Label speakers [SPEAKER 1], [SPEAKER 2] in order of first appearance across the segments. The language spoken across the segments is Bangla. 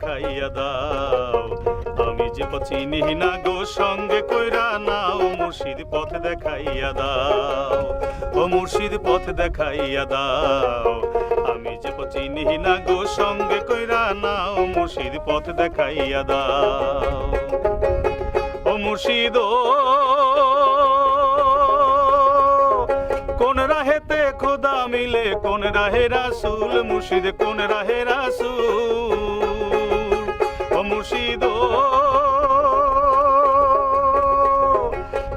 [SPEAKER 1] দেখাইয়া দাও আমি যে চিনি না গো সঙ্গে কইরা নাও মুর্শিদ পথ দেখাইয়া দাও ও মুর্শিদ পথ দেখাইয়া দাও আমি যে চিনি না গো সঙ্গে কইরা নাও মুর্শিদ পথ দেখাইয়া দাও ও মুর্শিদ কোন রাহেতে খোদা মিলে কোন রাহে রাসূল মুর্শিদ কোন রাহে রাসূল ও মুর্শিদ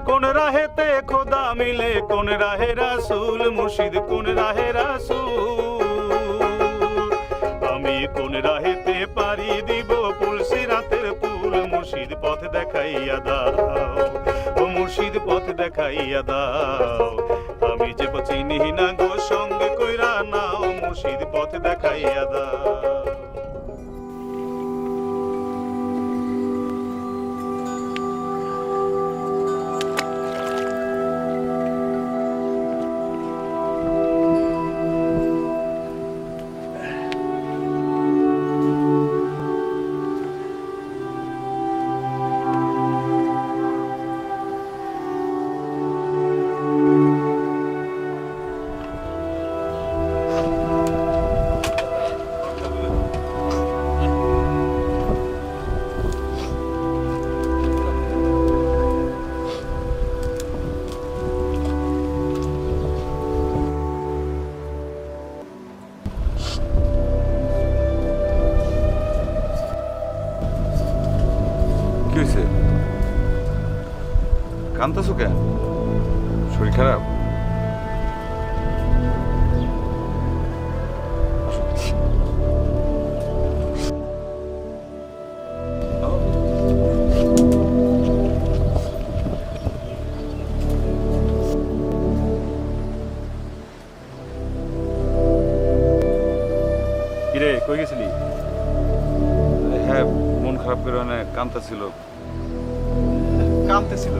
[SPEAKER 1] কোন রাহেতে খোদা মিলে কোন রাহে রাসূল মুর্শিদ কোন রাহে রাসূল আমি কোন রাহেতে পারি দিব পুলসিরাতের পুল মুর্শিদ পথ দেখাইয়া দাও ও মুর্শিদ পথ দেখাইয়া দাও আমি যে চিনি না গো সঙ্গে কইরা নাও মুর্শিদ পথ দেখাইয়া দাও
[SPEAKER 2] কাঁদতেছো কেন? শরীর খারাপ?
[SPEAKER 1] কিরে কই গেছিলি?
[SPEAKER 2] হ্যাঁ, মন খারাপ করে কাঁদতেছিল।
[SPEAKER 1] কাঁদতেছিল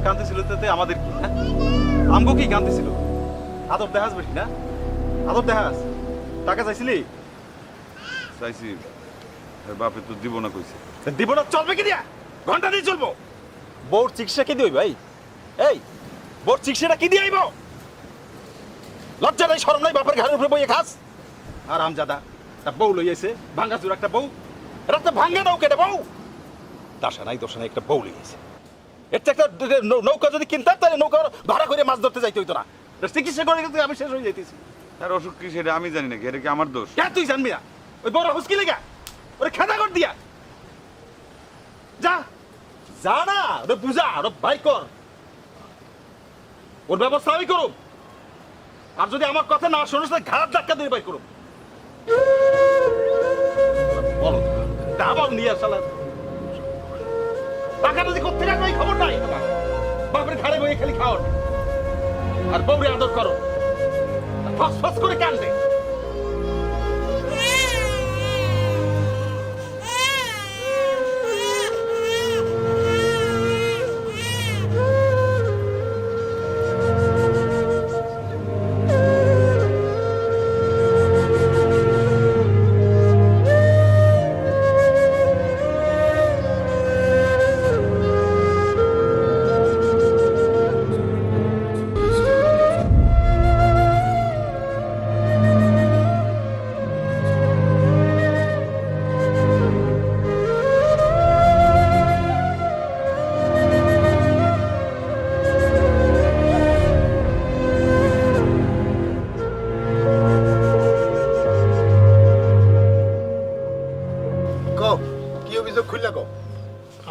[SPEAKER 1] কাঁদতেছিল তাতে আমাদের কি? আমগো কি কাঁদতেছিল? আদর দেখাস বেশি না? আদর দেখাস? টাকা চাইছিলি?
[SPEAKER 2] চাইছি, বাপে তো দিব না কইছে।
[SPEAKER 1] দিব না চলবে কি দিয়া? ঘন্টা দিয়ে চলবো। বউর চিকিৎসা কি দিই ভাই? এই বউর চিকিৎসাটা কি দিয়ে আইব? লজ্জা নাই শরম নাই বাপের ঘরের উপরে বইয়ে খাস? আর আমজাদা তা বউ লইয়েছে ভাঙ্গা চুর একটা বউ। রাতে ভাঙ্গা দাও কেটে বউ। দশা নাই একটা বউ লইয়েছে। এটা একটা নৌকা যদি কিনতাম তাহলে নৌকা ভাড়া করে মাছ ধরতে যাইতে হইতো না। চিকিৎসা করে কিন্তু আমি শেষ হয়ে যাইতেছি।
[SPEAKER 2] আর অসুখ কি সেটা আমি জানি নাকি? এটা কি আমার দোষ?
[SPEAKER 1] কে তুই জানবি না? ওই বড় হুসকি লেগা ওরে খেদা কর দিয়া যা যা না ওরে বুঝা ওরে ভাই কর ওর ব্যবস্থা আমি করুম। আর যদি আমার কথা না শোনিস তাহলে ঘাট ধাক্কা দিয়ে বাই করুম। বলো ডাবল নিয়ে আসালা টাকা যদি করতে রাখো এই খবর নাই তোমার। বাপের ঘাড়ে বইয়ে খালি খাও আর বউরে আদর করো ফস ফস করে কান্দে।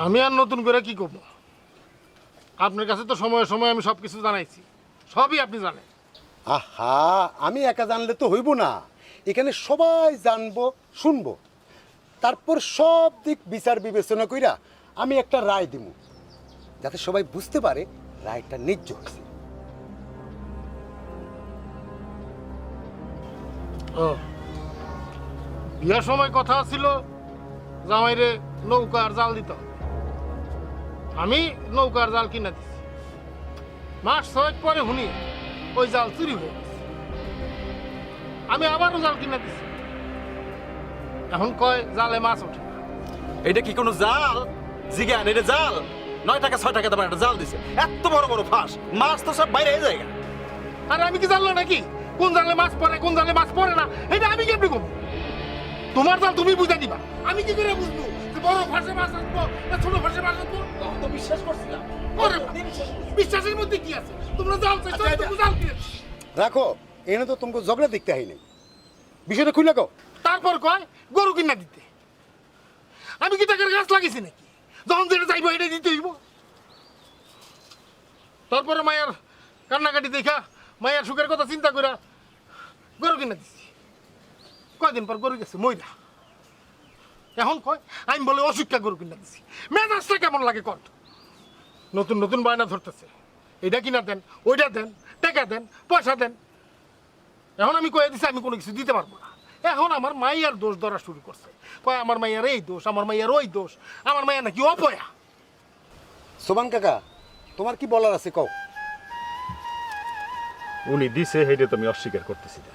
[SPEAKER 3] আমি আর নতুন করে কি করবো? আপনার কাছে তো সময়ে সময়ে আমি সবকিছু জানাইছি, সবই আপনি জানেন।
[SPEAKER 4] আহা, আমি একা জানলে তো হইব না, এখানে সবাই জানবো শুনবো, তারপর সব দিক বিচার বিবেচনা কইরা আমি একটা রায় দিব, যাতে সবাই বুঝতে পারে রায়টা ন্যায্য হয়েছে।
[SPEAKER 3] বিয়ার সময় কথা ছিল জামাইরে নৌকার জাল দিত, আমি নৌকার জাল কিনা দিছি। মাস 6 পরে শুনি ওই জাল চুরি হয়ে গেছে, আমি আবারও জাল কিনা দিছি। এখন কয় জালে মাছ ওঠে না।
[SPEAKER 5] এটা কি কোনো জাল? জিজ্ঞান এটা জাল? 9 টাকা 6 টাকা দামের একটা জাল দিছে, এত বড় বড় ফাঁস, মাছ তো সব বাইরে হয়ে যায়।
[SPEAKER 3] আর আমি কি জানলো নাকি কোন জালে মাছ পড়ে কোন জালে মাছ পড়ে না? এটা আমি কেমনি করবো? তোমার জাল তুমি বুঝে দিবা, আমি কি করে বুঝবো যে বড় ফাঁসে মাছ আসবো না ছোট ফাঁসে মাছ আসবো?
[SPEAKER 5] তো বিশ্বাস করছিলাম।
[SPEAKER 3] ওরে বাবা, বিশ্বাসের মধ্যে কি আছে? তোমরা জাল চাইছো, তুমি জাল কিনে
[SPEAKER 4] রাখো, এনে তো তোমাকে ঝগড়া দেখতে হয় নাই, বিষয়টা খুলে কও।
[SPEAKER 3] তারপর কয় গরু কিনা দিতে। আমি কি টাকার গাছ লাগিয়েছি নাকি? যখন যেটা চাইবো এটা দিতে হইব। তারপরে মায়ের কান্নাকাটি দেখা মায়ের সুখের কথা চিন্তা করে গরু কিনা দিছি। কয়দিন পর গরু গেছে মইরা। এখন কয় আমি বলে অসুখটা গরু কিনা দিছি। মেজাজটা কেমন লাগে কর? নতুন নতুন বায়না ধরতেছে, এটা কিনা দেন, ওইটা দেন, টাকা দেন, পয়সা দেন। এখন আমি কয়ে দিছি আমি কোনো কিছু দিতে পারবো না। এখন আমার মাইয়ার দোষ ধরা শুরু করছে। কয় আমার মাইয়ার এই দোষ, আমার মাইয়ার ওই দোষ, আমার মাইয়া নাকি অপয়া।
[SPEAKER 4] সোবান কাকা, তোমার কি বলার আছে কও।
[SPEAKER 1] উনি দিছে সেইটা তো আমি অস্বীকার করতেছি না,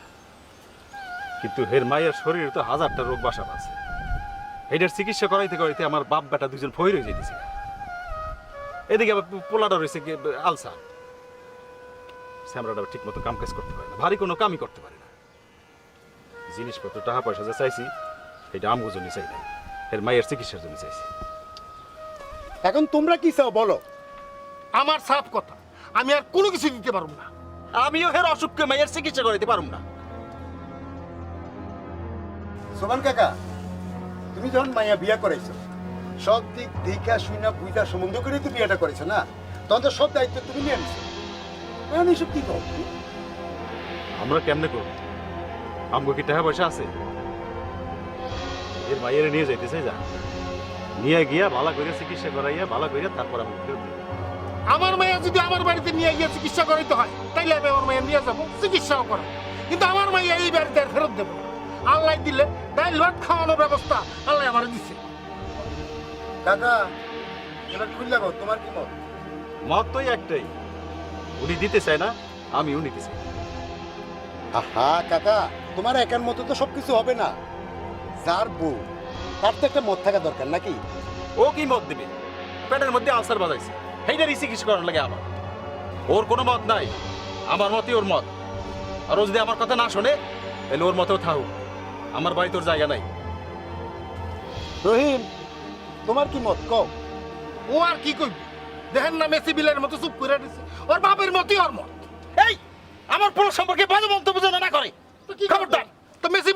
[SPEAKER 1] কিন্তু হের মায়ের শরীরে তো হাজারটা রোগ বাসা আছে। এইটার চিকিৎসা করাইতে করাইতে আমার বাপ বেটা দুজন ফই রয়ে যেতেছে। এদিকে আবার পোলাটা রয়েছে আলসা, স্যামরাটা ঠিক মতো কাম কাজ করতে পারে না, ভারী কোনো কামই করতে পারে না। জিনিসপত্র টাকা পয়সা যা চাইছি এটা আমগো জন্য চাই না, এর মায়ের চিকিৎসার জন্য চাইছি।
[SPEAKER 4] এখন তোমরা কি চাও বলো।
[SPEAKER 3] আমার সাফ কথা, আমি আর কোনো কিছু দিতে পারবো না।
[SPEAKER 5] আমিও হের অসুখকে মায়ের চিকিৎসা করাইতে পারুম না।
[SPEAKER 4] সোবান কাকা, তুমি যখন মাইয়া বিয়া করাইছো, সব দিক দেখা শুনা বুঝা সম্বন্ধ করে তো বিয়াটা করেছো না, তখন তো সব দায়িত্ব তুমি নিয়ে নিছো। এখন এইসব কি কও?
[SPEAKER 1] আমরা কেমনে করবো? আমগো কি টাকা পয়সা আছে? এর মায়ের নিয়ে যাইতেছে, যা নিয়ে গিয়া ভালো করে চিকিৎসা করাইয়া ভালো করে তারপর আমি ফেরত দিই।
[SPEAKER 3] আমার মাইয়া যদি আমার বাড়িতে নিয়ে গিয়ে চিকিৎসা করাইতে হয় তাইলে আমি আমার মাইয়া নিয়ে যাবো, চিকিৎসাও করা। কিন্তু আমার মাইয়া এই বাড়িতে আর ফেরত দেবো না। আল্লাহ দিলে ডাইল ভাত খাওয়ানোর ব্যবস্থা আল্লাহ আমার দিচ্ছে।
[SPEAKER 4] কাকা, এবার খুললা কও, তোমার কি মত?
[SPEAKER 1] মত তো একটাই, উনি দিতে চায় না, আমিও নিতে চাই।
[SPEAKER 4] আহা কাকা, তোমার একার মতো তো সবকিছু হবে না। যার বউ তার তো একটা মত থাকা দরকার নাকি?
[SPEAKER 5] ও কি মত দিবে? পেটের মধ্যে আলসার বাজাইছে, সেইটারই চিকিৎসা করার লাগে আমার। ওর কোনো মত নাই, আমার মতই ওর মত। আর ও যদি আমার কথা না শোনে তাহলে ওর মতেও থাকুক, আমার বাড়িতে ওর জায়গা নাই।
[SPEAKER 4] রহিম, তোমার কি মত কও?
[SPEAKER 3] ও আর কি কইব? দেখেন না মেসি বিলের মতো চুপ করে দিছে। ওর বাপের মতই ওর মত।
[SPEAKER 5] এই আমার পুরো সম্পর্কে বাজে মন্তব্য যেন না করে।
[SPEAKER 3] তো কি
[SPEAKER 5] খবরদার।
[SPEAKER 3] তো মেসি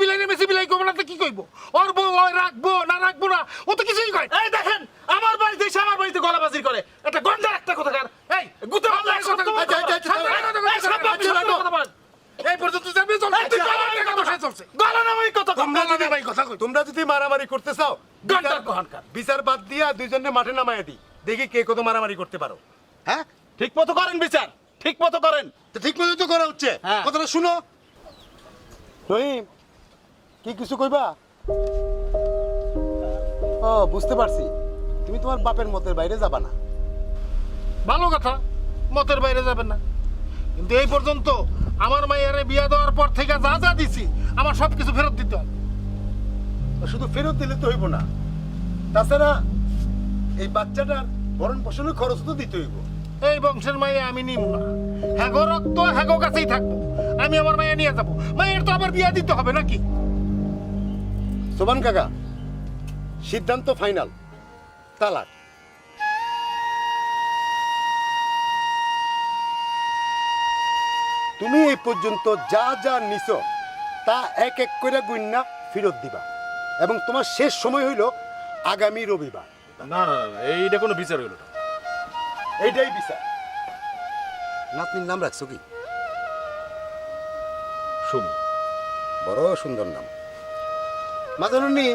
[SPEAKER 3] বিলাই কইব না তো কি কইব? ওর বউ ওই রাখবো না রাখবো না ও তো কিছুই কয়।
[SPEAKER 5] এই দেখেন আমার বাড়িতে এসে আমার বাড়িতে গলাবাজি করে, একটা গন্ডার একটা কথাকার। এই গুতে মারলে
[SPEAKER 3] এই পর্যন্ত যাবে চলছে। টাকা পয়সা চলছে।
[SPEAKER 5] গলা নামাই কথা কম।
[SPEAKER 4] তোমরা যদি মারামারি করতে চাও,
[SPEAKER 5] গন্ডার কহানকার।
[SPEAKER 4] বিচার বাদ দিয়া দুইজনে মাঠে নামায় দিই, দেখি কে কত মারামারি করতে পারো। হ্যাঁ,
[SPEAKER 5] ঠিক মতো করেন বিচার, ঠিক মতো করেন।
[SPEAKER 4] তো ঠিক মতো তো করা হচ্ছে।
[SPEAKER 5] হ্যাঁ।
[SPEAKER 4] কথাটা শুনো। রহিম, কি কিছু কইবা? ও, বুঝতে পারছি, তুমি তোমার বাপের মতের বাইরে যাবা না।
[SPEAKER 3] ভালো কথা, মতের বাইরে যাবেন না। কিন্তু এই পর্যন্ত আমার মায়ের বিয়া দেওয়ার পর থেকে যা যা দিছি আমার সবকিছু ফেরত দিতে হবে।
[SPEAKER 4] শুধু ফেরত দিলে তো হইব না, তাছাড়া এই বাচ্চাটার ভরণ পোষণের খরচ তো দিতে হইব।
[SPEAKER 3] এই বংশের মায়ে আমি নিব না। হ্যাগো রক্ত হ্যাগো কাছেই থাকবো। আমি আমার মায়ে নিয়ে যাবো। মায়ের তো আবার বিয়া দিতে হবে নাকি?
[SPEAKER 4] সোবান কাকা, সিদ্ধান্ত ফাইনাল, তালাক। তুমি এই পর্যন্ত যা যা নিছো তা এক এক করে গুইন্না ফেরত দিবা, এবং তোমার শেষ সময় হইল আগামী রবিবার।
[SPEAKER 1] না না না, এইটা কোনো বিচার হইল না।
[SPEAKER 4] এইটাই বিচার। নাতনির নাম রাখছো কি?
[SPEAKER 1] সুমি।
[SPEAKER 4] বড় সুন্দর নাম। মাদানুন্নি,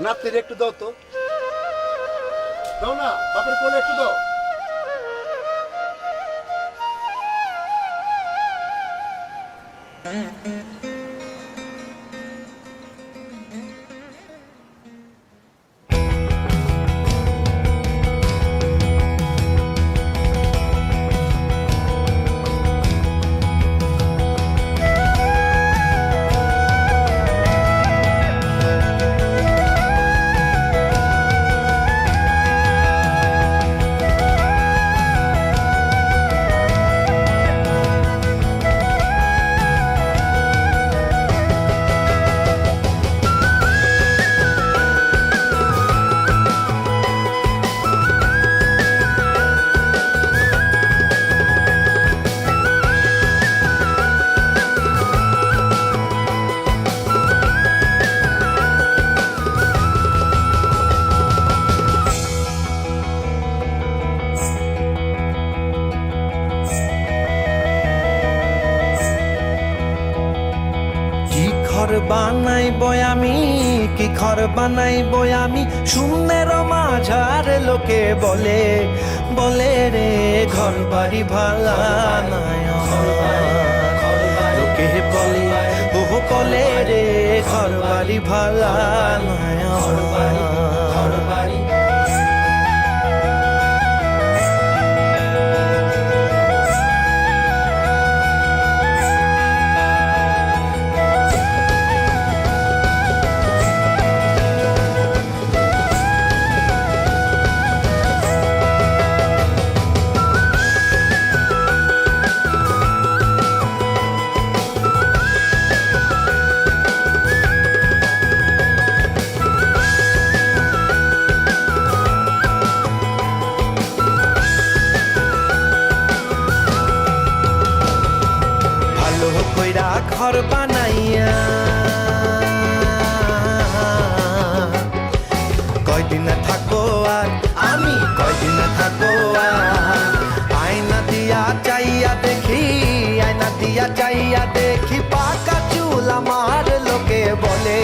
[SPEAKER 4] নাতনির একটু দাও তো। দাও না, বাপের কোলে একটু দাও।
[SPEAKER 6] কি ঘর বানাইবো আমি শূন্যের মাঝার লোকে বলে বলে রে ঘর বাড়ি ভালা নাই আমার। লোকে বলে ও বলে রে ঘর বাড়ি ভালা নাই আমার। ভালো কইরা ঘর বানাইয়া কয়দিন থাকবো আর আমি কয়দিন থাকবো আর আয়না দিয়া চাইয়া দেখি আয়না দিয়া চাইয়া দেখি পাকা চুল আমার লোকে বলে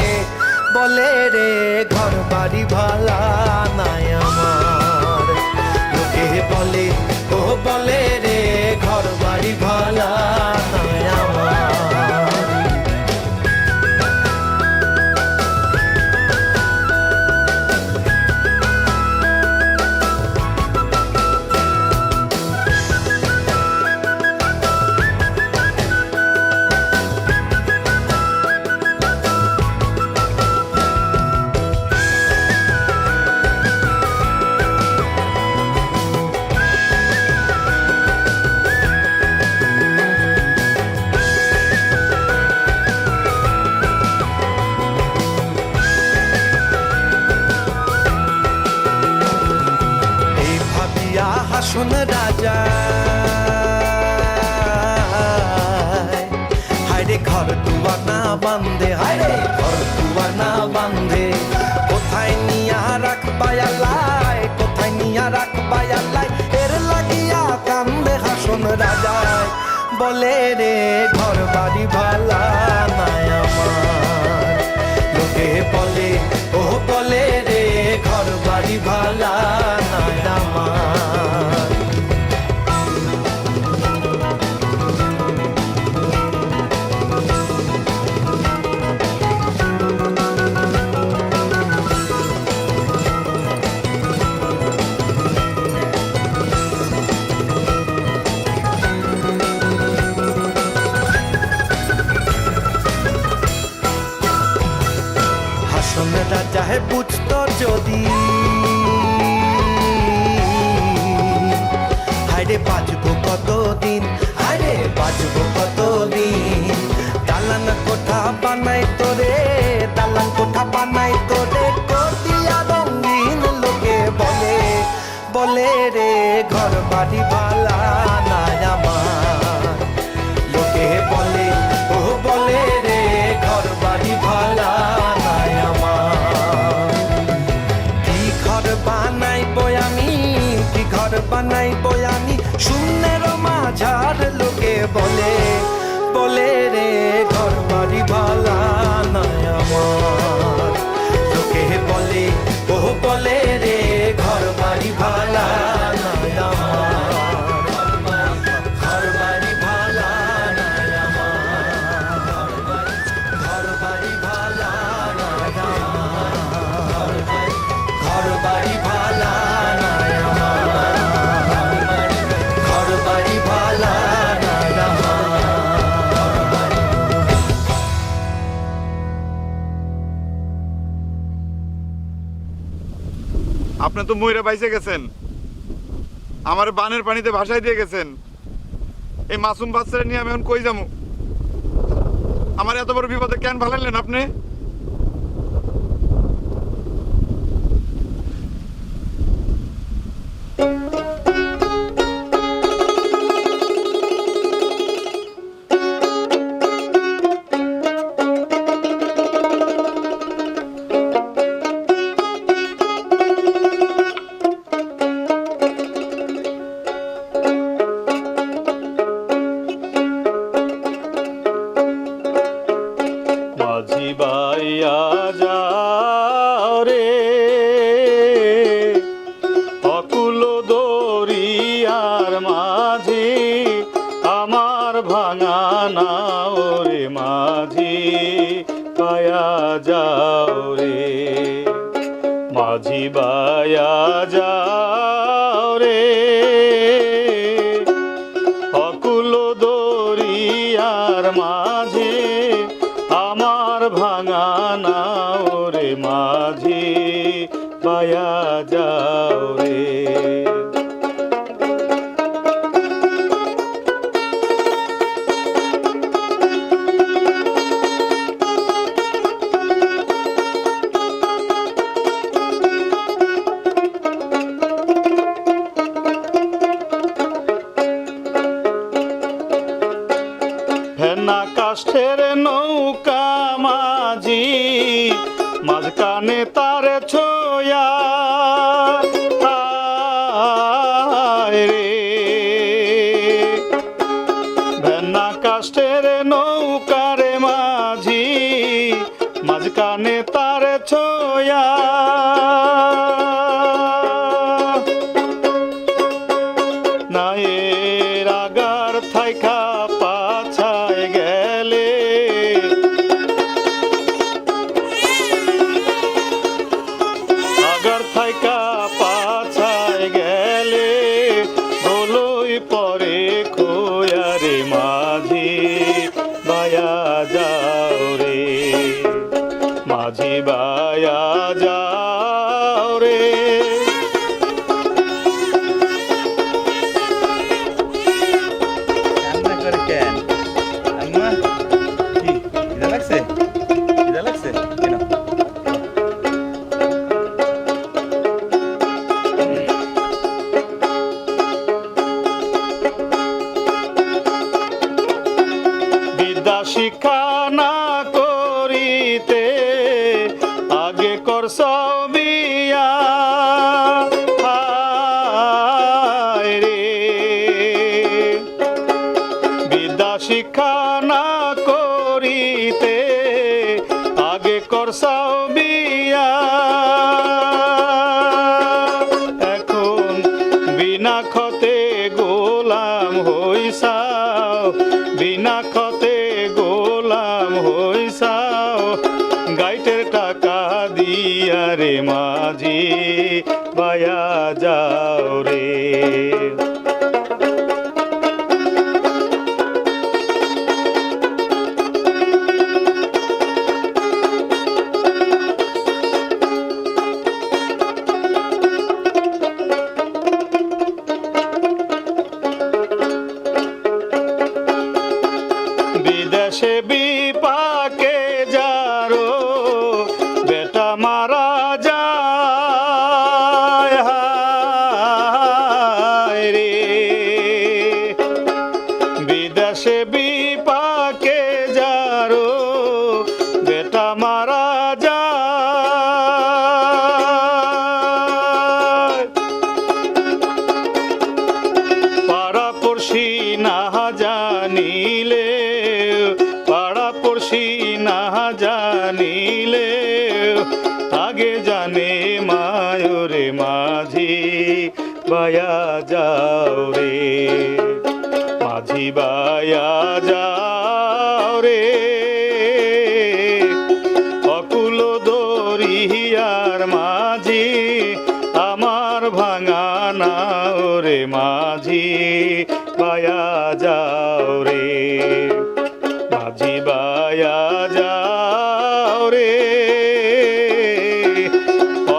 [SPEAKER 6] বলে রে ঘর বাড়ি ভালা নাই আমার। লোকে বলে ও বলে রে ঘর বাড়ি ভালা নাই আমার। এই ভাবিয়া হাসন রাজা হায়রে ঘর দুয়ার না বান্ধে হায়রে ঘর দুয়ার না বান্ধে কোথায় নিয়া রাখবা আল্লাহ কোথায় নিয়া রাখবা আল্লাহ এর লাগিয়া কান্দে হাসন রাজা বলে রে ঘর বাড়ি ভালা নাই আমার। লোকে বলে ও বলে রে ঘর বাড়ি ভালা নাই আমার। হাসন রাজা হে বুঝতো যদি হায়রে বাঁচবো কতদিন হায়রে বাঁচবো কতদিন দালান কোঠা বানাই তোরে দালান কোঠা বানাই তোরে কতিয়া রঙিন লোকে বলে বলে রে ঘর বাড়ি ভালা নাই আমার। লোকে বলে ও বলে রে ঘর বাড়ি ভালা নাই আমার। কি ঘর বানাইবো আমি কি ঘর বানাইবো আমি শূন্যের মাঝার লোকে বলে বলে রে ঘর বাড়ি ভালা নাই আমার। লোকে বলে ও বলে রে ঘর বাড়ি ভালা নাই আমার। ঘর বাড়ি ভালা নাই আমার। ঘর বাড়ি ভালা নাই আমার। ঘর বাড়ি ভালা নাই আমার। ঘর বাড়ি ভালা নাই আমার।
[SPEAKER 2] আপনি তো ময়রা বাইসে গেছেন, আমার বানের পানিতে ভাসাই দিয়ে গেছেন। এই মাসুম বাচ্চারা নিয়ে আমি এখন কই যাবো? আমার এত বড় বিপদে কেন ভালাইলেন আপনি?
[SPEAKER 1] মাঝি বা মাঝি বায়া যাও রে অকুল দরিয়ার মাঝে আমার ভাঙা নাও রে মাঝি বায়া যাও রে ফেনা কাষ্ঠের নৌকা মাঝি মাঝখানে তার ছোয়া আয় রে ফেনা কাষ্ঠের নৌকারে মাঝি মাঝখানে তার ছোয়া নায়ের আগার থাইকা পাছায় গেলে আগার থাইকা পাছায় গেলে বলই পরে খোয়ারে মাঝি বায়া যাও রে মাঝি বায়া যাও রে
[SPEAKER 7] কান্না করে কেন আম্মা কি খিদা লাগছে কেন
[SPEAKER 1] বিদ্যা শিক্ষা না করিতে আগে করছাও বিয়া হায় রে বিদ্যা শিক্ষা না করিতে আগে করছাও বিয়া এখন বিনা খতে গোলাম হইসাও বিনা খতে গোলাম হইসাও গাইটের টাকা দিয়া রে মাঝি বায়া যাও রে বিদেশে বিপাকে যারো বেটা মারা যায় হায় রে বিদেশে বিপাকে যারো বেটা মারা যায় পাড়া পড়শি না জানিলে পাড়া পড়শি না জানিলে আগে জানে মায়রে মাঝি বায়া যাও রে মাঝি বায়া যাও রে অকুল দরিয়ার মাঝি আমার ভাঙা নাও রে মাঝি বায়া যাও রে মাঝি বায়া যাও রে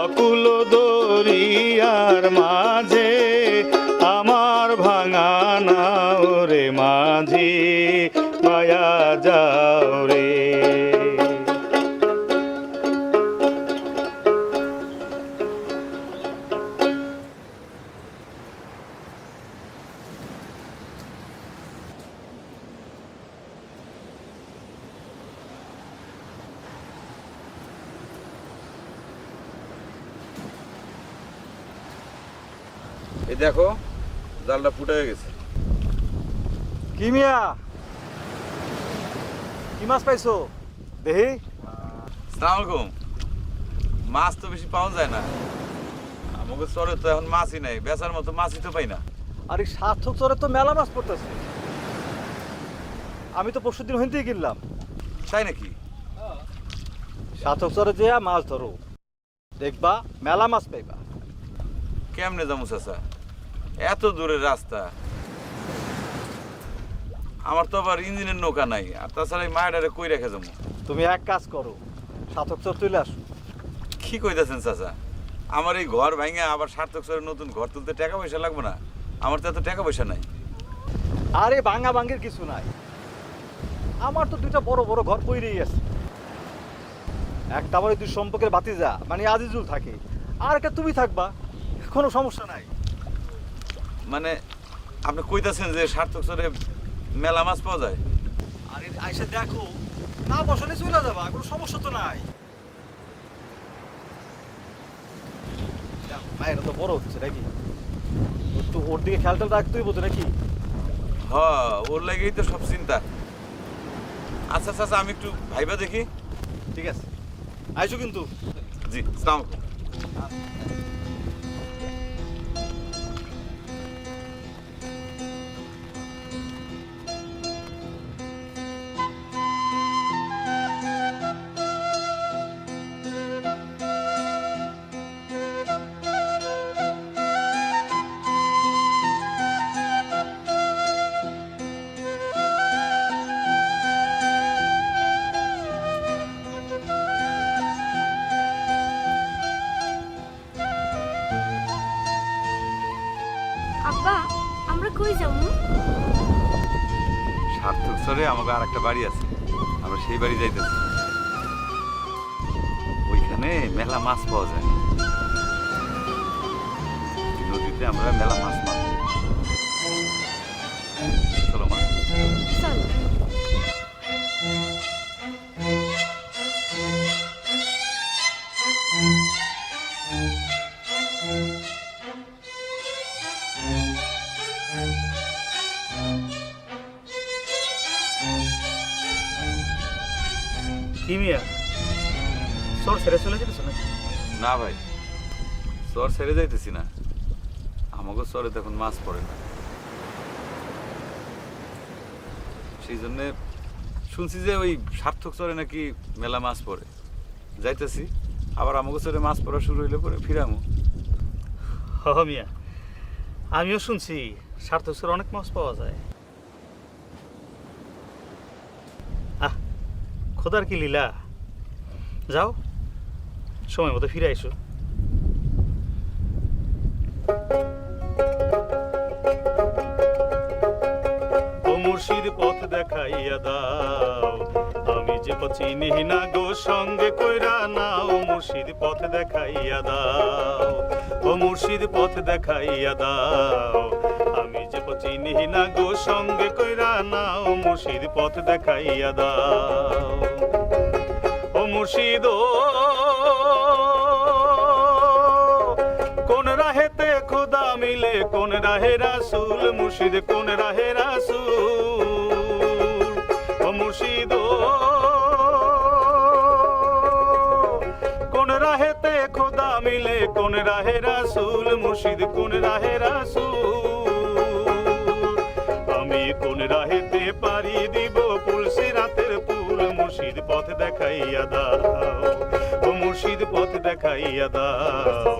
[SPEAKER 1] অকুল দরিয়ার মাঝে আমার ভাঙা নাও রে মাঝি বায়া যাও রে
[SPEAKER 2] এই দেখো জালটা ফুটে হয়ে গেছে।
[SPEAKER 7] কি মিয়া কি মাছ পাইছো দেহি
[SPEAKER 2] আসসালামু আলাইকুম। মাছ তো বেশি পাওয়া যায় না, আমাকে চরে তো এখন মাছই নাই, বেচার মতো মাছই তো পাই না।
[SPEAKER 7] আর এই সার্থক চরে তো মেলা মাছ পড়তেছে, আমি তো পরশুদিন হইতেই কিনলাম।
[SPEAKER 2] তাই নাকি?
[SPEAKER 7] সার্থক চরে যে মাছ ধরো, দেখবা মেলা মাছ পাইবা।
[SPEAKER 2] কেমনে যাবো চাচা, এত দূরের রাস্তা, আমার তো আবার ইঞ্জিনের নৌকা নাই, আর তাছাড়া এই মায়েরারে কই রেখে যাবো?
[SPEAKER 7] তুমি এক কাজ করো, সাতক চর তুলে আসো।
[SPEAKER 2] কি কইতাছেন চাচা? আমার এই ঘর ভাঙে আবার সার্থক সরে নতুন ঘর তুলতে টাকা পয়সা লাগবে না? আমার তো এত টাকা পয়সা নাই।
[SPEAKER 7] আরে ভাঙা ভাঙের কিছু নাই, আমার তো দুইটা বড় বড় ঘর পইরেই আছে। একটা আমার ওই দুই সম্পর্কের ভাতিজা মানে আজিজুল থাকে, আর একটা তুমি থাকবা, কোনো সমস্যা নাই।
[SPEAKER 2] মানে আপনি কইতাছেন যে সার্থক সরে মেলা মাছ পাওয়া যায়?
[SPEAKER 7] আরে আইসা দেখো, না বসলে চলে যাবা, কোনো সমস্যা তো নাই। মায়েরা তো বড় হচ্ছে নাকি, তো ওর দিকে খেয়ালটা রাখতেই বলতো নাকি?
[SPEAKER 2] হ, ওর লাগেই তো সব চিন্তা। আচ্ছা চাচা, আমি একটু ভাইবা দেখি।
[SPEAKER 7] ঠিক আছে, আইসো কিন্তু।
[SPEAKER 2] জি, আসসালামু আলাইকুম।
[SPEAKER 8] আব্বা আমরা কই যাবো?
[SPEAKER 2] সার্থক সরে আমাকে আর একটা বাড়ি আছে, আমরা সেই বাড়ি যাইতেছি। ওইখানে মেলা মাছ পাওয়া যায়, নদীতে আমরা মেলা মাছ মারব। চলো মা।
[SPEAKER 8] চলো।
[SPEAKER 1] কি মিয়া, চর ছেড়ে চলে যেতেছো নাকি?
[SPEAKER 2] না ভাই, চর ছেড়ে যাইতেছি না, আমাকে চরে তখন মাছ পড়ে না, সেই জন্যে শুনছি যে ওই সার্থক চরে নাকি মেলা মাছ পড়ে, যাইতেছি। আবার আমাকে চরে মাছ পড়া শুরু হইলে পরে ফিরামো।
[SPEAKER 1] হ মিয়া, আমিও শুনছি সার্থক চরে অনেক মাছ পাওয়া যায়। আহ, খোদার কি লীলা। যাও, সময় মতো ফিরে আইসো। ও মুর্শিদ পথ দেখাইয়া দাও, আমি যে পথ চিনি না গো, সঙ্গে কইরা নাও। মুর্শিদ পথ দেখাইয়া দাও, ও মুর্শিদ পথ দেখাইয়া দাও, আমি যে পথ চিনি না গো, সঙ্গে কইরা নাও। মুর্শিদ পথ দেখাইয়া দাও, ও মুর্শিদ কোন রাহেতে খোদা মিলে, কোন রাহে রাসূল। মুর্শিদ কোন রাহে রাসূল, ও মুর্শিদ কোন রাহেতে খোদা মিলে, কোন রাহে রাসূল। মুর্শিদ কোন রাহে রাসূল, আমি কোন রাহেতে পারি দিব পুলসি রাতের পুল। মুর্শিদ পথ দেখাইয়া দাও, ও মুর্শিদ পথ দেখাইয়া দাও,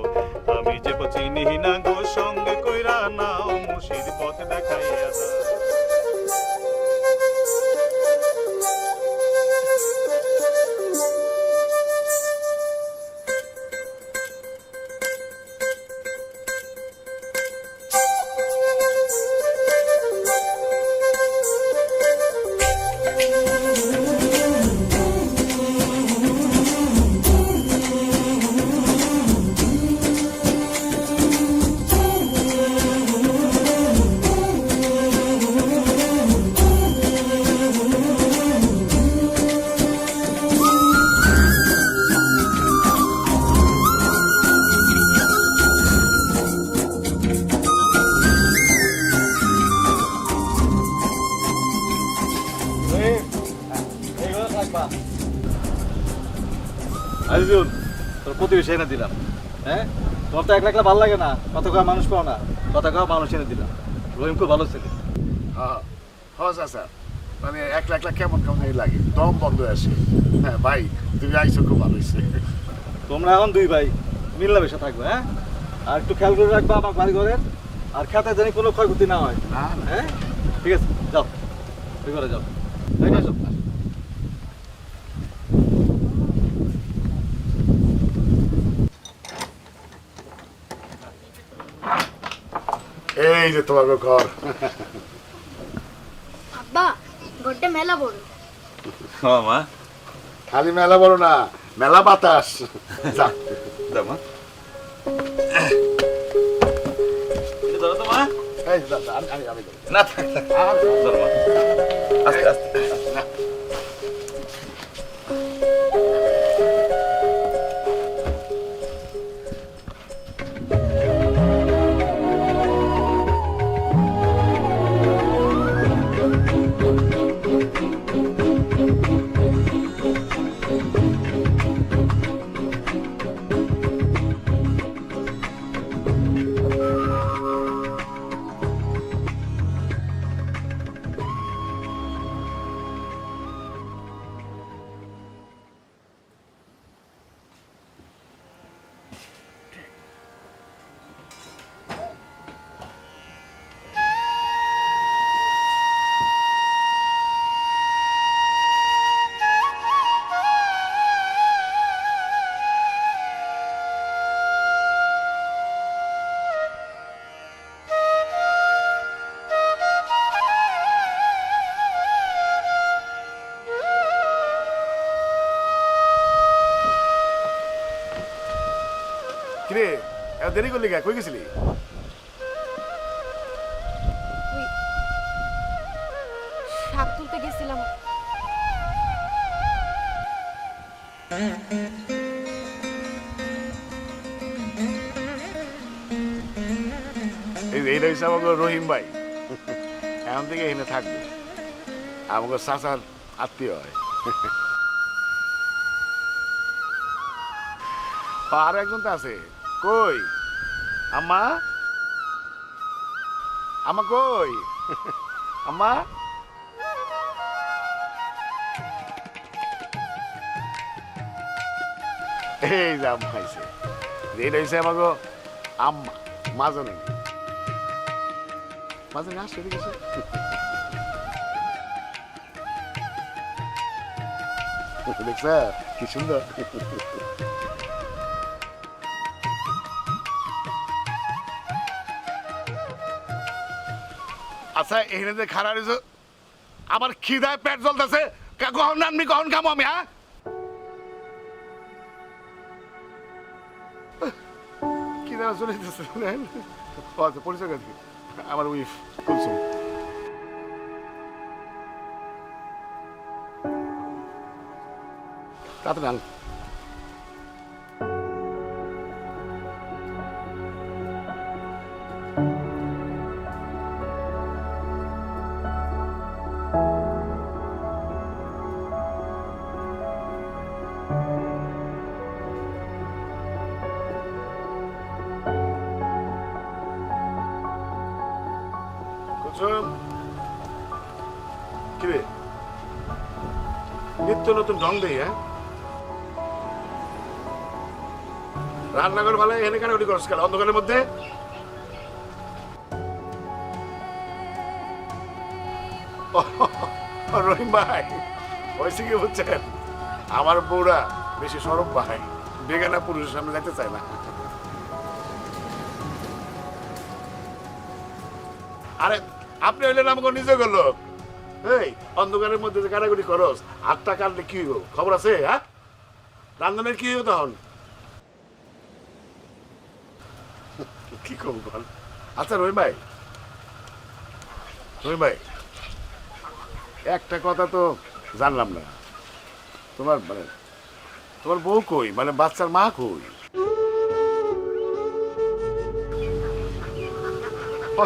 [SPEAKER 1] আমি যে চিনি না গো, সঙ্গে কইরা নাও। মুর্শিদ পথ দেখাইয়া দাও।
[SPEAKER 7] আজিজুল, তোর প্রতিবেশী এনে দিলাম। হ্যাঁ, তোমার তো একলা একলা ভালো লাগে না, কথা কওয়া মানুষ পাও না, কথা কওয়া মানুষ এনে দিলাম। রহিম খুব ভালো ছেলে।
[SPEAKER 9] হ্যাঁ চাচা, মানে একলা একলা কেমন কেমন লাগে, দম বন্ধ আসে। হ্যাঁ ভাই, তুমি আইসো, খুব ভালো হয়েছে।
[SPEAKER 7] তোমরা এখন দুই ভাই, মিলামেশা থাকবে, হ্যাঁ? আর একটু খেয়াল করে রাখবা আমার বাড়ি ঘরের, আর খেতে জানি কোনো ক্ষয়ক্ষতি না হয়, হ্যাঁ? ঠিক আছে, যাও ওই ঘরে যাও, এই যাও।
[SPEAKER 9] এই যে তোমার ঘর।
[SPEAKER 8] আব্বা ঘরটা মেলা বড়।
[SPEAKER 1] মা
[SPEAKER 9] খালি মেলা বড় না, মেলা বাতাস। যা
[SPEAKER 1] দাও মা ধরো তো মা
[SPEAKER 9] এই যা, যা, আমি দেবো।
[SPEAKER 1] না থাক থাক ধরো মা আস্তে আস্তে
[SPEAKER 9] না। কিরে এত দেরি করলি কই গেছিলি?
[SPEAKER 8] শাক তুলতে গেছিলাম।
[SPEAKER 9] এইটা হচ্ছে আমাকে রহিম ভাই, এখন থেকে এখানে থাকবে, আমাকে চাচার আত্মীয় হয়। আর একজন তো আছে, কই আম্মা? আম্মা কই? আম্মা এই যে আম্মা আইছে, এটা হচ্ছে আমাকে আম্মা মাজনে মাজনে আসছে ঠিক আছে। দেখছ কি সুন্দর। আচ্ছা এখানে যে খারাপ হয়েছে, আমার খিদায় পেট জ্বলতেছে, কখন আনবি কখন খাবো আমি? হ্যাঁ খিদা চলে যেতেছে। পরিচয় কাছে আমার উইফ কুলসুম। তাতে না কিরে নিত্য নতুন ঢং দেই? হ্যাঁ রান্নাঘর ভালো এখানে কেন ওটি করছ খেলা অন্ধকারের মধ্যে? রহিম ভাই হয়েছে কি বুঝছেন, আমার বউরা বেশি সরব ভাই, বেগানা পুরুষের সামনে যেতে চায় না। আরে আপনি হইলেন আমাকে নিজে গেলো, এই অন্ধকারের মধ্যে যে কাটাকুটি করস, আটটা কাটলে কি হইব খবর আছে? হ্যাঁ রান্ধনের কি হইব তখন? কি করব বল? আচ্ছা রহিম ভাই, রহিম ভাই একটা কথা তো জানলাম না, তোমার মানে তোমার বউ কই, মানে বাচ্চার মা কই?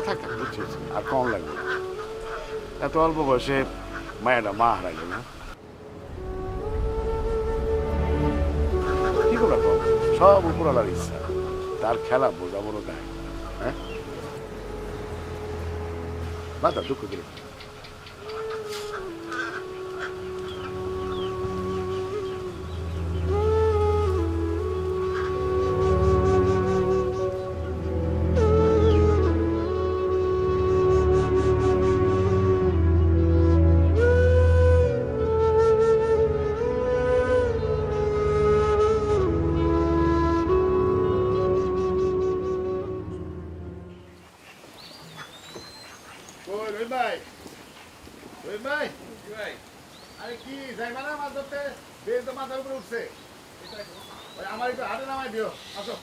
[SPEAKER 9] থাক থাক বুঝছি, আর কম লাগবে না। এত অল্প বয়সে মায়েরা মা হারাইল না, কি করে কম? সব উপরালার ইচ্ছা, তার খেলা বোঝাবো নাই। হ্যাঁ বাদা দুঃখ করে ভাই রহিম ভাই আরে কি যাইবা না মাছ ধরতে বেশ তো মাথার উপরে উঠছে ওই আমার একটু হাতে নামাই দিও আসো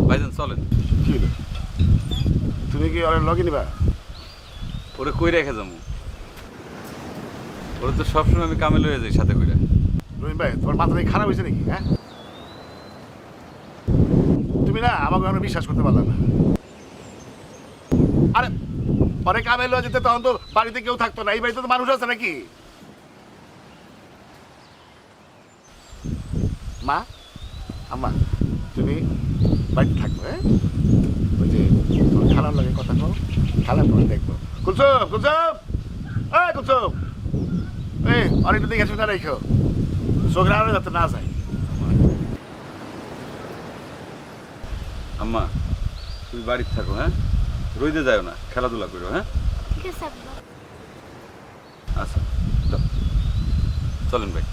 [SPEAKER 5] ভাইজান চলেন।
[SPEAKER 9] কি হলো? তুমি কি অনেক লগে নিবা
[SPEAKER 5] ওরে কই রেখে যাবো? ওরে তো সবসময় আমি কামে লয়ে যাই সাথে কইরা।
[SPEAKER 9] রহিম ভাই তোমার মাথাটা কি খারাপ হয়েছে নাকি হ্যাঁ তুমি না আমাকে এখন বিশ্বাস করতে পারলাম না আরে পরে কামে লয়ে যেতে তখন তো বাড়িতে কেউ থাকতো না এই বাড়িতে তো মানুষ আছে নাকি মা আম্মা তুমি বাড়িতে থাকবো হ্যাঁ ওই যে তোমার খালার লাগে কথা কও খালার পরে দেখবো কুলসুম কুলসুম এই কুলসুম এই অনেকটা দেখে শুনে রেখো চোখের আড়ে যাতে না যায়
[SPEAKER 5] আম্মা তুমি বাড়িতে থাকো, হ্যাঁ? রইতে যাও না, খেলাধুলা করো, হ্যাঁ?
[SPEAKER 8] ঠিক আছে আব্বা।
[SPEAKER 5] আচ্ছা যাও। চলেন ভাই।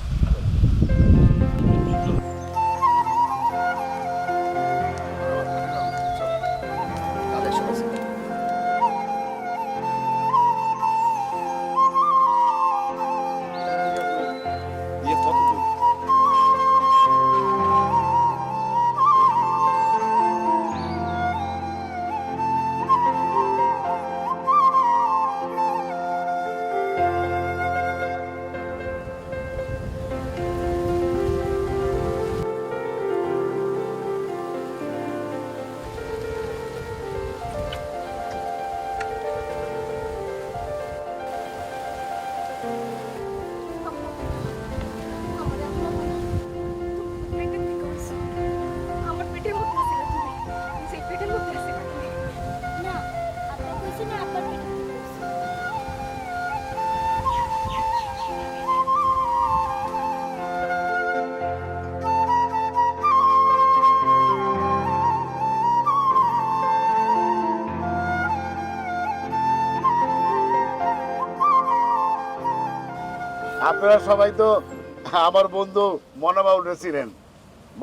[SPEAKER 8] আমার পেটের মধ্যে আছিলা তুমি, সেই পেটের মধ্যে আছিলা তুমি। না, আব্বা কইছে না আব্বার পেটের মধ্যে আছি।
[SPEAKER 9] আপনারা সবাই তো আমার বন্ধু মনোবাউলরে ছিলেন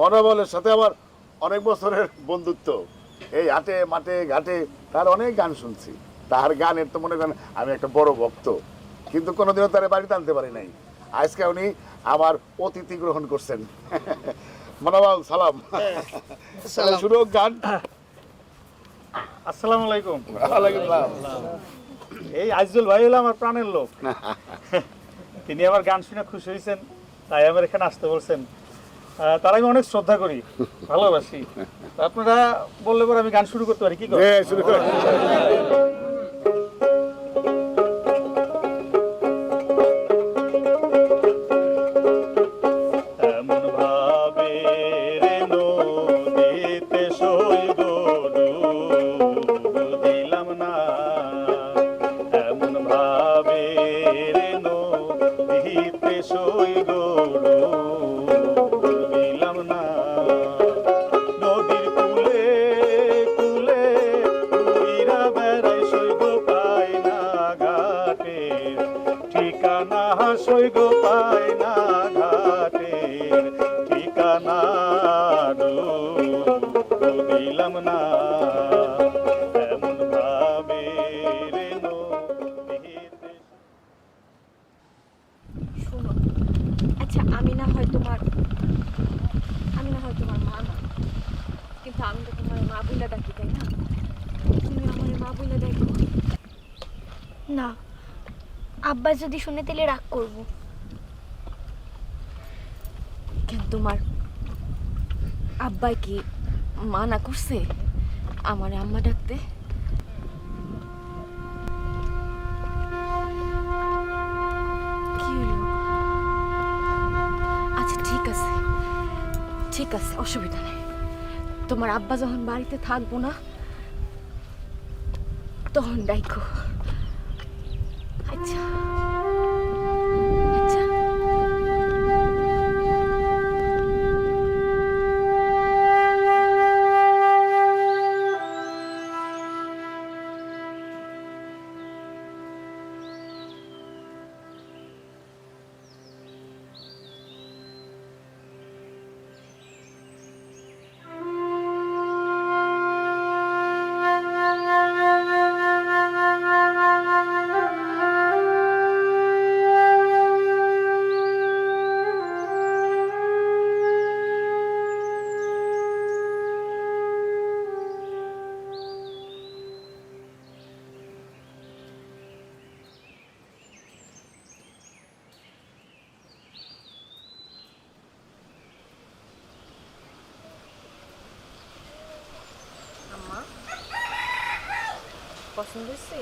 [SPEAKER 9] মনোবলের সাথে আমার অনেক বছরের বন্ধুত্ব এই হাটে মাঠে ঘাটে তার অনেক গান শুনছি তার গানের তো মনে করেন আমি একটা বড় ভক্ত কিন্তু কোনোদিনও তার বাড়িতে আনতে পারি নাই আজকে উনি আমার অতিথি গ্রহণ করছেন মনোবাউল সালাম শুরু হোক গান
[SPEAKER 7] আসসালামু আলাইকুম।
[SPEAKER 9] ওয়ালাইকুম আসসালাম।
[SPEAKER 7] এই আইজুল ভাই হলো আমার প্রাণের লোক। তিনি আমার গান শুনে খুশি হয়েছেন, তাই আমার এখানে আসতে বলছেন। তার আমি অনেক শ্রদ্ধা করি, ভালোবাসি। তা আপনারা বললে পরে আমি গান শুরু করতে পারি, কি করেন?
[SPEAKER 9] হ্যাঁ, শুরু করুন।
[SPEAKER 1] এমন ভাবে রে নদীতে সইব ডুব দিলাম না এমন ভাবে রে নদীতে সইব ডুব দিলাম না নদীর কূলে কূলে উইরা বেড়াই সইব পাই না ঘাটের ঠিকানা সইব পাই না ঘাটের ঠিকানা দিলাম না এমন ভাবে রে নদীতে
[SPEAKER 8] শোনো, আচ্ছা আমি না হয় তোমার মা না, কিন্তু আমি তো তোমার মা বইলা ডাকি, তাই না? তুমি আমার মা বইলা দেখো না। আব্বা যদি শুনে তাহলে রাগ করব। কেন তোমার আব্বাই কি মানা করছে আমার আম্মা ডাকতে? কি হলো? আচ্ছা ঠিক আছে, অসুবিধা নেই। তোমার আব্বা যখন বাড়িতে থাকবো না তখন ডাইকো। আচ্ছা আচ্ছা। পছন্দ হয়েছে?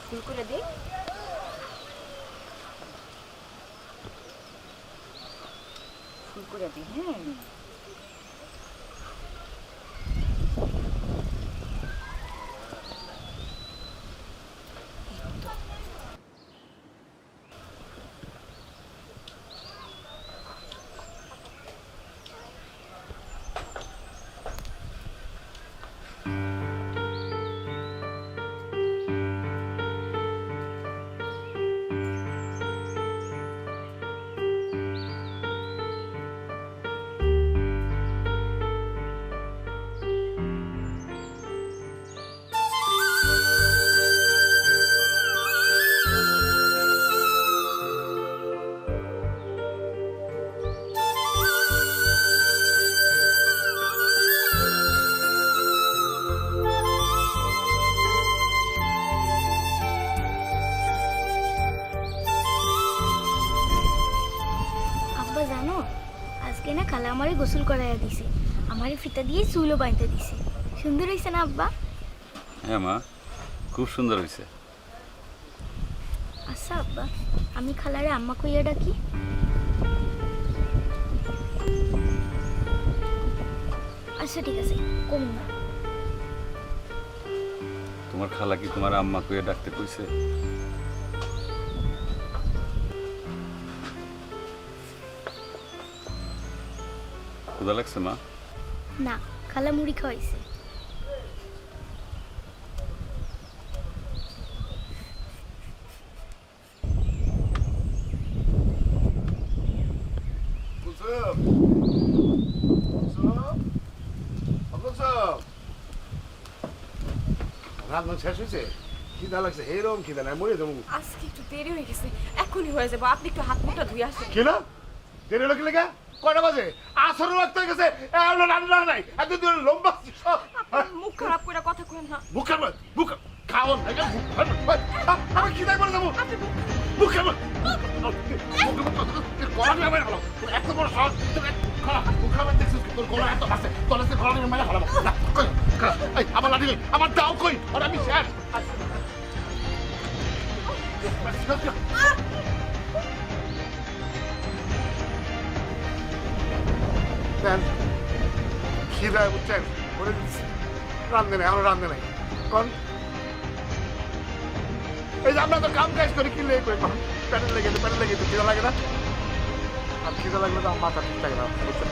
[SPEAKER 8] ফুল করে দে। ফুল করে দে, হ্যাঁ। আব্বা জানো, আজকে না খালা আমারে গোসল করাইয়া দিছে, আমারে ফিতা দিয়ে চুলও বাঁধতে দিছে। সুন্দর হয়েছে না আব্বা?
[SPEAKER 1] হ্যাঁ মা, খুব সুন্দর হয়েছে।
[SPEAKER 8] আচ্ছা আব্বা, আমি খালারে আম্মা কইয়া ডাকি? আচ্ছা ঠিক আছে, কম না।
[SPEAKER 1] তোমার খালা কি তোমার আম্মা কইয়া ডাকতে কইছে? ক্ষুধা লাগছে মা?
[SPEAKER 8] না, খালা মুড়ি খাওয়াইছে।
[SPEAKER 9] রান্না শেষ হয়েছে? খিদা লাগছে, এরকম খিদা নাই, মরে যাবো।
[SPEAKER 10] আজকে একটু দেরি হয়ে গেছে, এখনই হয়ে যাবো। আপনি একটু হাত মুখটা ধুয়ে আসেন।
[SPEAKER 9] কি না দেরি হলো কি লেগা? কয়টা বাজে? আসর লাগতে গেছে, এখনো রান্না নাই। এত দিন লম্বা
[SPEAKER 10] মুখ খারাপ করে কথা কইেন না।
[SPEAKER 9] মুখ খাবার মুখ খাওয়ান আমি খিদায় মরে যাবো। মুখ খাবার গলা নিয়ে মেরে ফেলো। এত বড় সাহস, মুখ খাবার দেখছিস? তোর গলা এত বাসে, তোর গলা নিয়ে মেরে ফেলাবো। আমার লাঠি নেই, আমার দাও কই? আর আমি শেষ। খিদায় বুঝছেন বলে দিচ্ছি, রান্ধে নাই, আমার রান্ধে নাই। কোন এই যে আমরা তো কাম কাজ করি, কি লেগে করি, প্যাটের লেগে তো খিদা লাগে না? আর খিদা লাগলে তো আমার মাথা ঠিক থাকে না, বুঝছেন?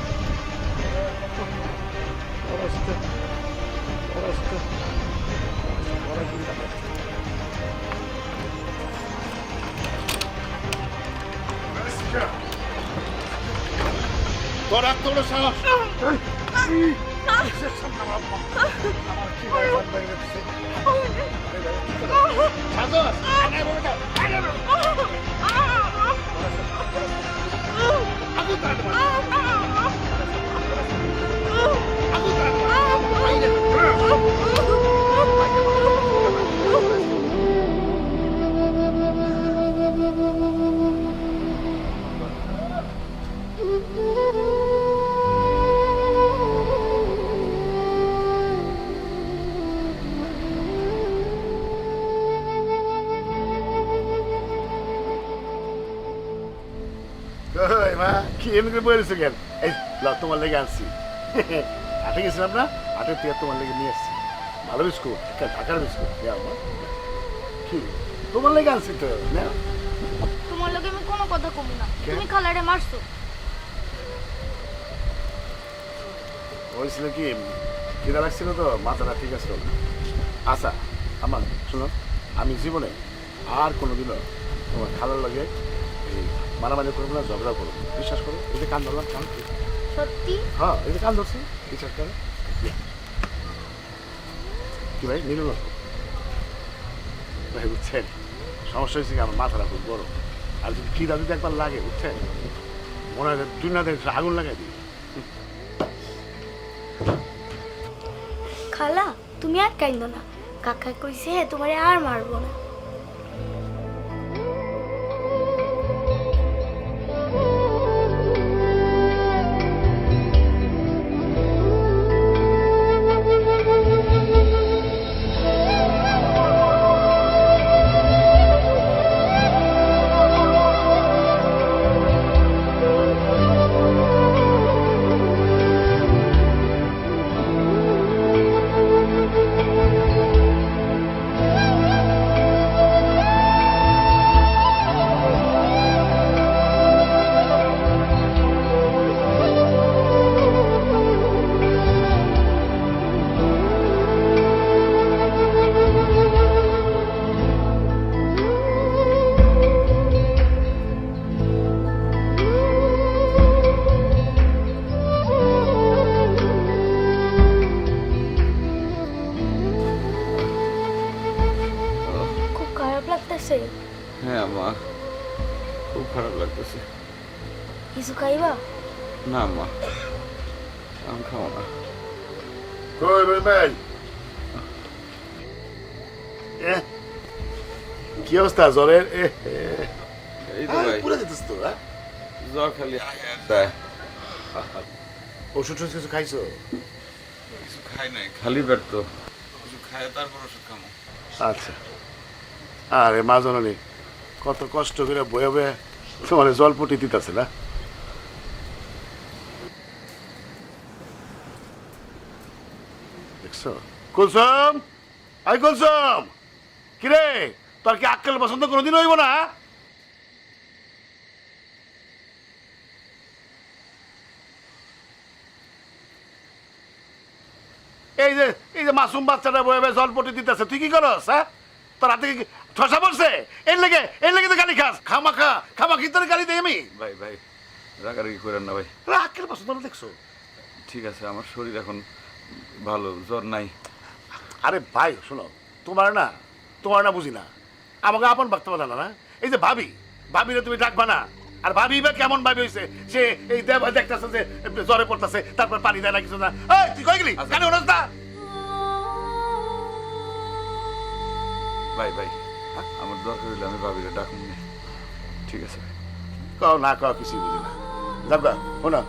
[SPEAKER 9] তোর এত বড় সাহস! কি এমনি বলেছো কেন? এই তোমার লেগে আনছি, হাটে গেছিলাম না, হাটের থেকে তোমার লেগে নিয়ে আসছি ভালো বিস্কুট, ঢাকার বিস্কুট। কি তোমার লেগে আনছি তো?
[SPEAKER 8] তোমার লগে আমি কোনো কথা কমু না, তুমি খালারে মারছো।
[SPEAKER 9] বলছিল কি খিদা লাগছিল তো, মাথাটা ঠিক আছে। আচ্ছা আমার শোনো, আমি জীবনে আর কোনোদিনও তোমার খালার লগে এই মারামারি করবো না, ঝগড়া করবো, বিশ্বাস করো। এই যে কান ধরলাম, কান
[SPEAKER 8] সত্যি?
[SPEAKER 9] হ্যাঁ, এই যে কান ধরছি, বিশ্বাস করো। কি ভাই নিল না ভাই, বুঝছেন? সমস্যা হয়েছে কি, আমার মাথাটা খুব বড়, আর যদি খিদা যদি একবার লাগে, বুঝছেন, মনে হয় দুনিয়াতে আগুন লাগাই দিই।
[SPEAKER 8] খালা তুমি আর কাইন্দো না, কাকা কইছে তোমারে আর মারবো না। লাগতেছে?
[SPEAKER 2] হ্যাঁ মা, খুব খারাপ লাগতেছে।
[SPEAKER 8] কিছু খাইবা?
[SPEAKER 2] না মা, আমি খাবো না।
[SPEAKER 9] কই ভাই কি অবস্থা জ্বরের?
[SPEAKER 2] এই তো ভাই,
[SPEAKER 9] পুরো যেতেছ তো?
[SPEAKER 2] জ্বর খালি দেয়।
[SPEAKER 9] ওষুধ কিছু খাইছো?
[SPEAKER 2] কিছু খাই নাই, খালি পেট তো। কিছু খাই তারপর ওষুধ খাবো।
[SPEAKER 9] আচ্ছা। আরে মা জননী, কত কষ্ট করে বয়ে বয়ে তোমার জলপটি দিতেছে না? দেখছো? কুলসুম, আই কুলসুম, কিরে তোর কি আক্কেল পছন্দ কোনোদিন হইব না? এই যে মাসুম বাচ্চাটা বয়ে বয়ে জলপটি দিতেছে, তুই কি করস? হ্যাঁ, তোর হাতে কি ঠসা পড়ছে? এর লেগে তো গালি খাস। খামাখি তোর গালি দেই আমি?
[SPEAKER 2] ভাই ভাই, রাগারাগি করেন না ভাই।
[SPEAKER 9] আক্কেল পছন্দ না দেখছো?
[SPEAKER 2] ঠিক আছে, আমার শরীর এখন ভালো, জ্বর নাই।
[SPEAKER 9] আরে ভাই শোনো, তোমার না বুঝি না, আমাকে আপন ভাবতে পারো না। এই যে ভাবিরে তুমি ডাকবা না, আর ভাবি বা কেমন ভাবি হয়েছে, সে এই দেখতেছে যে জ্বরে পড়তেছে, তারপর পানি দেয় না, কিছু না। এই তুই কই গেলি? কেন ওরস না?
[SPEAKER 2] ভাই ভাই, আমার দরকার হইলে আমি ভাবিরে ডাকুন না। ঠিক আছে ভাই।
[SPEAKER 9] কও না কও, কিছুই বুঝি না। যাবগা শোনো,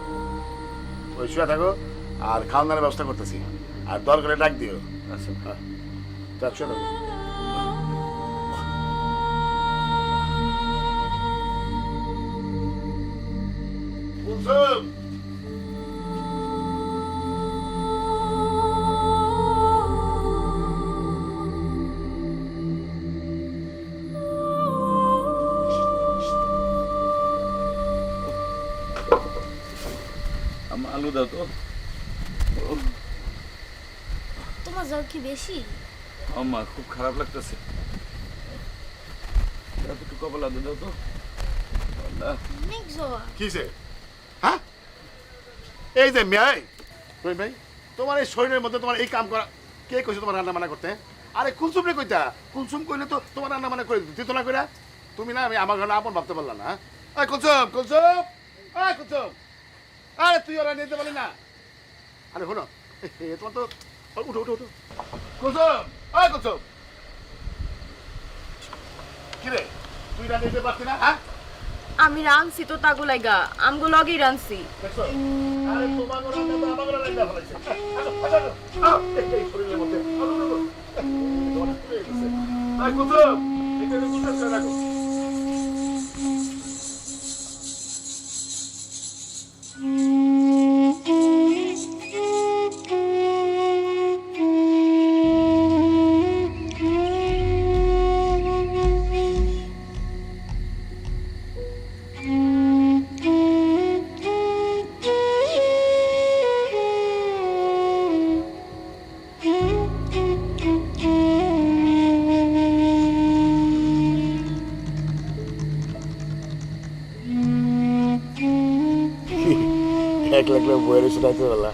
[SPEAKER 9] ওই শুয়ে থাকো, আর খাওয়া দাওয়ার ব্যবস্থা করতেছি, আর দরকারে ডাক দিও।
[SPEAKER 2] আচ্ছা
[SPEAKER 9] হ্যাঁ, যাক শুয়ে থাকো। কুলসুম,
[SPEAKER 2] আমার আলু দাও তো।
[SPEAKER 8] তোমার জ্বর কি বেশি?
[SPEAKER 2] আম্মা, খুব খারাপ লাগতেছে। একটু কপাল আলু দাও তো। আল্লাহ।
[SPEAKER 8] অনেক জ্বর।
[SPEAKER 9] কিসে? হ্যাঁ, এই যে মেয়ে, কই ভাই, তোমার এই শরীরের মধ্যে তোমার এই কাম করা কে কইছে তোমার রান্না বান্না করতে? আরে কুলসুম রে কইতা, কুলসুম কইলে তো তোমার রান্না বান্না করে দিত না কইরা। তুমি না আমি আমার ঘরে আপন ভাবতে পারলাম না। এই কুলসুম, এই কুলসুম, আরে তুই ওরা নিতে পারলি না? আরে শোনো, তোমার তো উঠো কুলসুম, এই কুলসুম, কি রে তুই রান্না নিতে পারছি না? হ্যাঁ,
[SPEAKER 10] আমি রানছি তো তাগো লাইগা, আমগো লগেই রানছি।
[SPEAKER 9] দেখছো? আরে তোমার রান্না তো আমার রান্না ফলাইছে। এই শরীরের মধ্যে আই কুলসুম, এটা কুলসুম করে রাখো। একলা একলা বইয়ের শোনাইতে বলা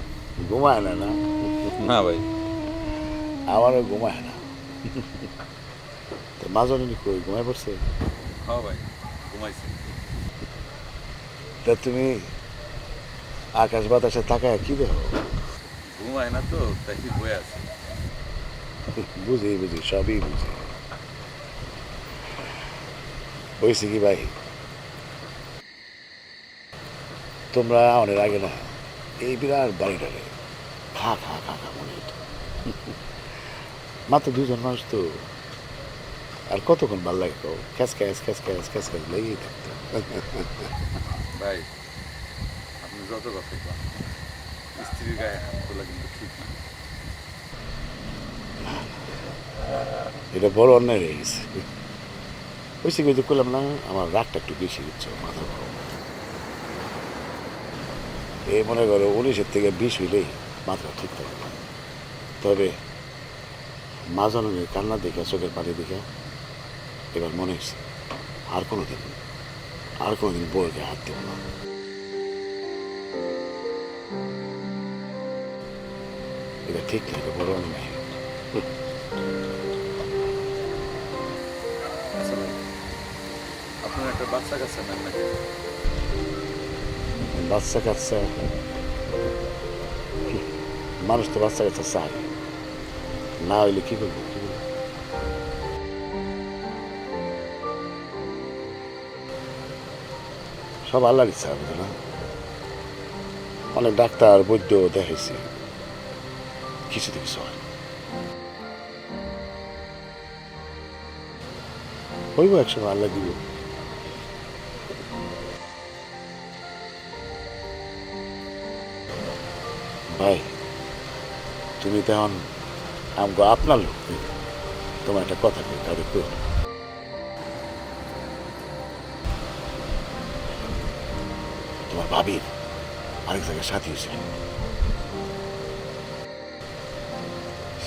[SPEAKER 9] ঘুমায় না? না
[SPEAKER 2] না ভাই,
[SPEAKER 9] আমারও ঘুমায় না। মাজনী কই ঘুমায় পড়ছে?
[SPEAKER 2] হ্যাঁ ভাই, ঘুমাইছি।
[SPEAKER 9] তা তুমি আকাশ বাতাসে তাকায় কি দেখো?
[SPEAKER 2] ঘুমায় না তো, তাই কি বয়ে আছে।
[SPEAKER 9] বুঝি সবই বুঝি। হয়েছে কি ভাই, তোমরা অনেক আগে না এই বিরাট বাড়িটারে খা খা খা খা মনে হতো। মাত্র দুজন মানুষ তো, আর কতক্ষণ ভাল লাগে কও? খ্যাস লেগেই থাকতো।
[SPEAKER 2] ভাই, আপনি যত কথা কন, স্ত্রীর গায়ে হাত তোলা কিন্তু ঠিক না।
[SPEAKER 9] এটা বড় অন্যায় হয়ে গেছে। হয়েছে কি, করলাম না, আমার রাগটা একটু বেশি হচ্ছে, মাথা গরম। এই মনে করো 19-এর থেকে 20 হইলেই মাথা ঠিক থাকে না। তবে মা জননীর কান্না দেখে, চোখের পানি দেখে এবার মনে হয়েছে আর কোনোদিন বউকে হাত দেব না। এটা ঠিক না, এটা বড় অন্যায়।
[SPEAKER 5] আপনার একটা বাচ্চা কাচ্চা নেন নাকি?
[SPEAKER 9] বাচ্চা কাচ্চা মানুষ তো বাচ্চা কাচ্চা চায় না, হইলে কি করবো? সব আল্লাহর ইচ্ছা, বুঝো না? অনেক ডাক্তার বৈদ্য দেখেছি, কিছুতে কিছু হয় না। হইব একসময়, আল্লাহ দিব। ভাই, তুমি তো এখন আমগো আপনার লোক, তোমার একটা কথা কই, কাউকে কই না। তোমার ভাবির আরেক জায়গায় সাথী হয়েছিল,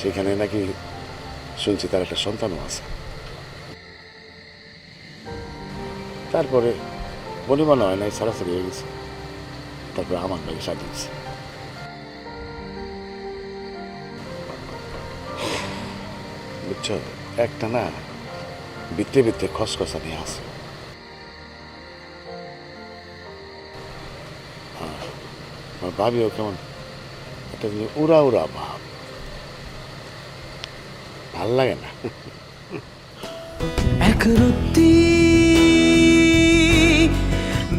[SPEAKER 9] সেখানে নাকি শুনছি তার একটা সন্তানও আছে। তারপরে বলি মনে হয় নাই, সারাসারি হয়ে গেছে। তারপরে আমার ভাইকে সাথী হয়েছে। বুঝছো, একটা না বিত্তে বিত্তে খসখসা নিয়ে আসে। আমার ভাবিও কেমন একটা উড়া উড়া ভাব, ভাল লাগে না।
[SPEAKER 6] এক রুতি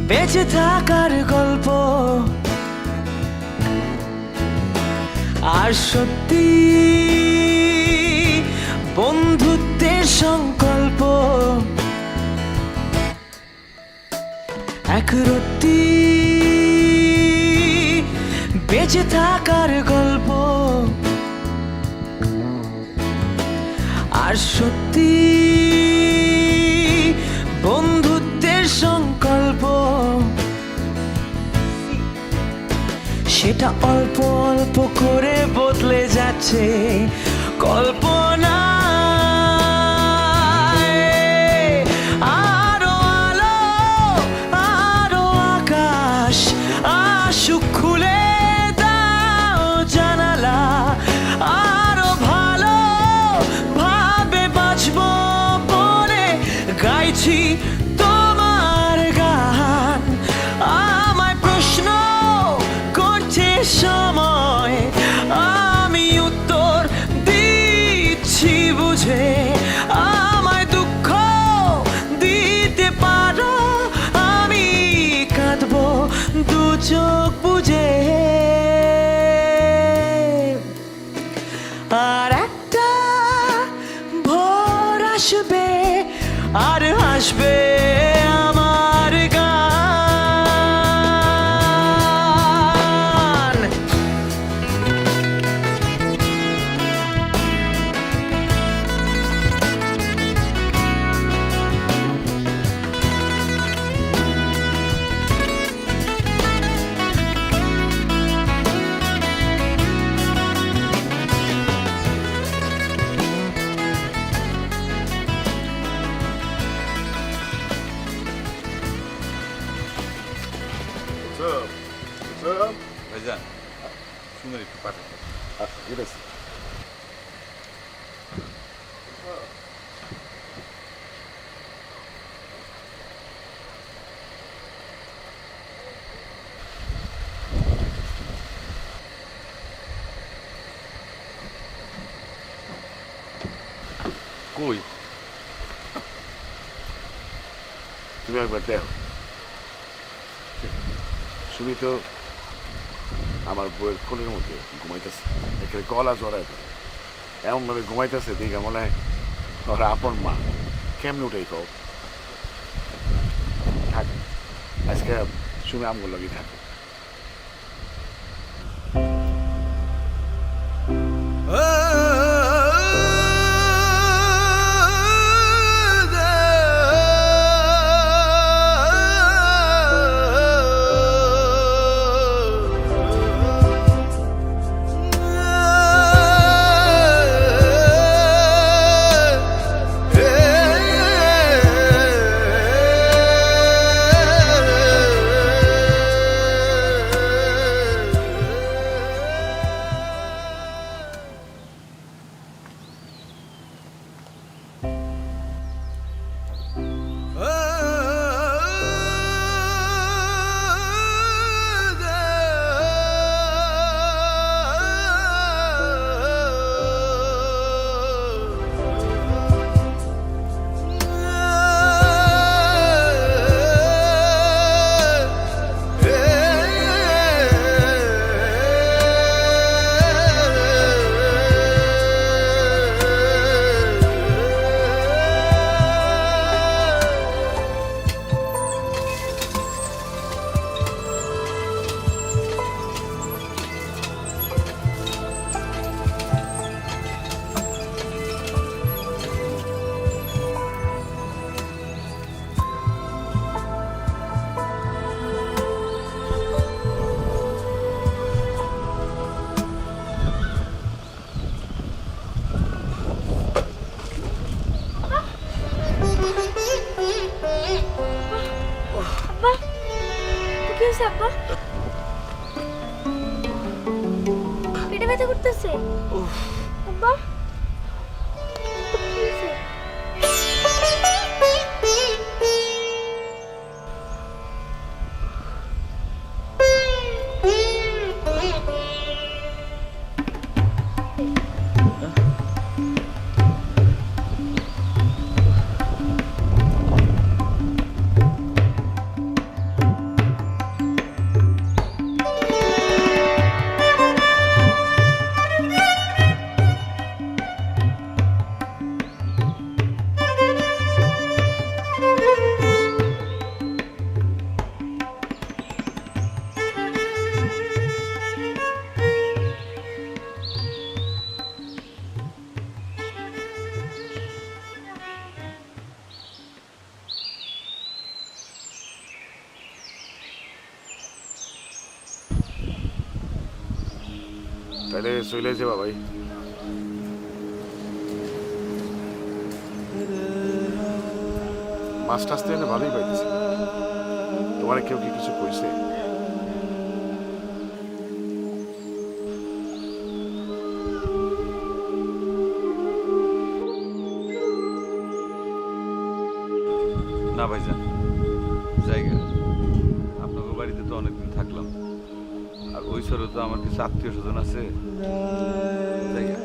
[SPEAKER 6] বেঁচে থাকার গল্প, আর সত্যি বন্ধুত্বের সংকল্প। এক রুতি বেঁচে থাকার গল্প, আর সত্যি বন্ধুত্বের সংকল্প। সেটা অল্প অল্প করে বদলে যাচ্ছে কল্পনা। আরো আলো, আরো আকাশ আসুক, খুলে দাও জানালা। আরো ভালো ভাবে বাঁচবো বলে গাইছি তোমার গান। আমায় প্রশ্ন করছে সময়, আমি উত্তর দিচ্ছি বুঝে। আমায় দুঃখ দিতে পারো, আমি কাঁদবো দু চোখ বুঝে। আর একটা ভোর আসবে, আর হাসবে আমার গান।
[SPEAKER 5] ভাইজান, সুন্দর একটু পাঠান।
[SPEAKER 9] ঠিক আছে।
[SPEAKER 5] কই?
[SPEAKER 9] তুমি একবার দেখো, সুমি তো আমার বইয়ের কোলের মধ্যে ঘুমাইতেছে, এখানে গলা জড়ায় ধরে এমনভাবে ঘুমাইতেছে, দেখে মনে হয় ওরা আপন মা। কেমনে উঠেই কও? থাক, আজকে সুমি আমগুলো লাগি থাকে।
[SPEAKER 8] হয়েছে আব্বা? পেটে ব্যথা করতেছে? আব্বা কি হয়েছে?
[SPEAKER 9] তাহলে চলে যাবা ভাই। মাছ টাছ তো এনে ভালোই পাইতেছি। তোমার কেউ কি কিছু কইছে?
[SPEAKER 11] না ভাইজান, জায়গা আপনাদের বাড়িতে তো অনেকদিন থাকলাম, আর ওই সরে তো আমার কিছু আত্মীয় স্বজন আছে, জায়গা